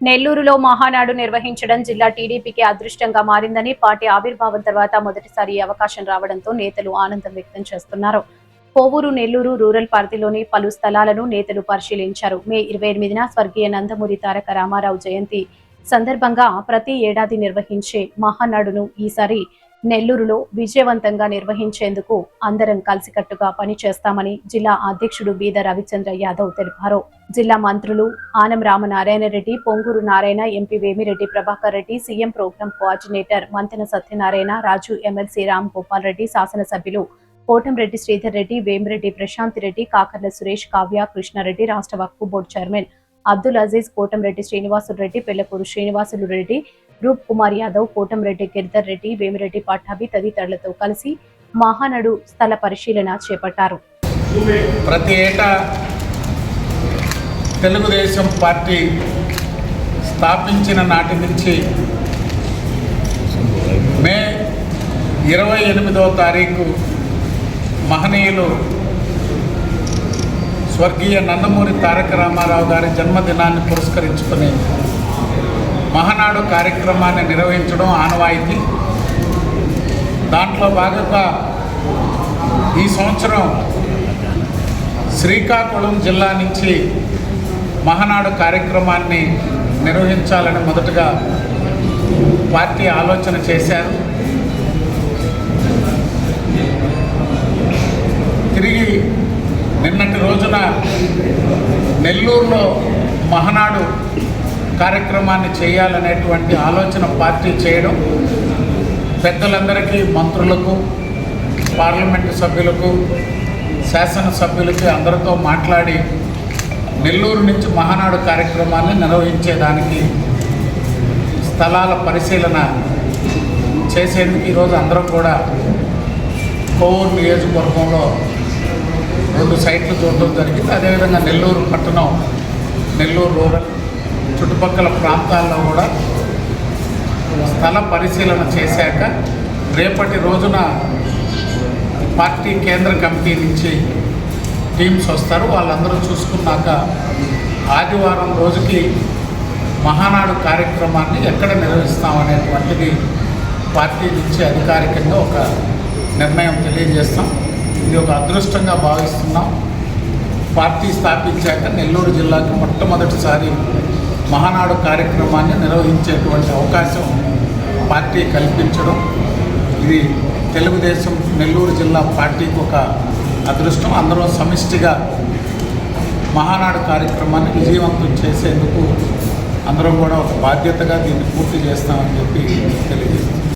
నెల్లూరులో మహానాడు నిర్వహించడం జిల్లా టీడీపీకి అదృష్టంగా మారిందని పార్టీ ఆవిర్భావం తర్వాత మొదటిసారి అవకాశం రావడంతో నేతలు ఆనందం వ్యక్తం చేస్తున్నారు. కోవూరు నెల్లూరు రూరల్ పార్టీలోని పలు స్థలాలను నేతలు పరిశీలించారు. మే 28న స్వర్గీయ నందమూరి తారక రామారావు జయంతి సందర్భంగా ప్రతి ఏడాది నిర్వహించే మహానాడును ఈసారి నెల్లూరులో విజయవంతంగా నిర్వహించేందుకు అందరం కలిసికట్టుగా పనిచేస్తామని జిల్లా అధ్యక్షుడు బీద రవిచంద్ర యాదవ్ తెలిపారు. జిల్లా మంత్రులు Anam Ramanarayana Reddy, Ponguru Narayana, MP Vemireddy Prabhakar Reddy, CM program coordinator Mantena Satyanarayana, Raju, MLC Ram Gopal Reddy, శాసనసభ్యులు కోటంరెడ్డి శ్రీధర్ రెడ్డి, వేమిరెడ్డి ప్రశాంత్ రెడ్డి, కాకర్ల సురేష్, కావ్య, కృష్ణారెడ్డి, రాష్ట్ర వక్ఫ్ బోర్డు చైర్మన్ అబ్దుల్ అజీజ్, కోటంరెడ్డి శ్రీనివాసులు రెడ్డి, పెళ్లకూరు శ్రీనివాసులు రెడ్డి, రూప్ కుమార్ యాదవ్, కోటంరెడ్డి గిరిధర్ రెడ్డి, వేమిరెడ్డి పట్టాభి తదితరులతో కలిసి మహానాడు స్థల పరిశీలన చేపట్టారు. ప్రతి ఏటా తెలుగుదేశం పార్టీ స్థాపించిన నాటి నుంచి మే 28వ తారీఖు మహనీయులు స్వర్గీయ నందమూరి తారక రామారావు గారి జన్మదినాన్ని పురస్కరించుకుని మహానాడు కార్యక్రమాన్ని నిర్వహించడం ఆనవాయితీ. దాంట్లో భాగంగా ఈ సంవత్సరం శ్రీకాకుళం జిల్లా నుంచి మహానాడు కార్యక్రమాన్ని నిర్వహించాలని మొదటగా పార్టీ ఆలోచన చేశారు. తిరిగి నిన్నటి రోజున నెల్లూరులో మహానాడు కార్యక్రమాన్ని చేయాలనేటువంటి ఆలోచన పార్టీ చేయడం, పెద్దలందరికీ, మంత్రులకు, పార్లమెంటు సభ్యులకు, శాసనసభ్యులకి అందరితో మాట్లాడి నెల్లూరు నుంచి మహానాడు కార్యక్రమాన్ని నిర్వహించేదానికి స్థలాల పరిశీలన చేసేందుకు ఈరోజు అందరం కూడా కోవూరు నియోజకవర్గంలో 2 సైట్లు చూడడం జరిగింది. అదేవిధంగా నెల్లూరు పట్టణం, నెల్లూరు రూరల్ చుట్టుపక్కల ప్రాంతాల్లో కూడా స్థల పరిశీలన చేశాక రేపటి రోజున పార్టీ కేంద్ర కమిటీ నుంచి టీమ్స్ వస్తారు. వాళ్ళందరూ చూసుకున్నాక ఆదివారం రోజుకి మహానాడు కార్యక్రమాన్ని ఎక్కడ నిర్వహిస్తామనేటువంటిది పార్టీ నుంచి అధికారికంగా ఒక నిర్ణయం తెలియజేస్తాం. ఇది ఒక అదృష్టంగా భావిస్తున్నాం. పార్టీ స్థాపించాక నెల్లూరు జిల్లాకు మొట్టమొదటిసారి మహానాడు కార్యక్రమాన్ని నిర్వహించేటువంటి అవకాశం పార్టీ కల్పించడం, ఇది తెలుగుదేశం నెల్లూరు జిల్లా పార్టీకి ఒక అదృష్టం. అందరం సమిష్టిగా మహానాడు కార్యక్రమాన్ని విజయవంతం చేసేందుకు అందరం కూడా ఒక బాధ్యతగా దీన్ని పూర్తి చేస్తామని చెప్పి తెలియజేస్తాం.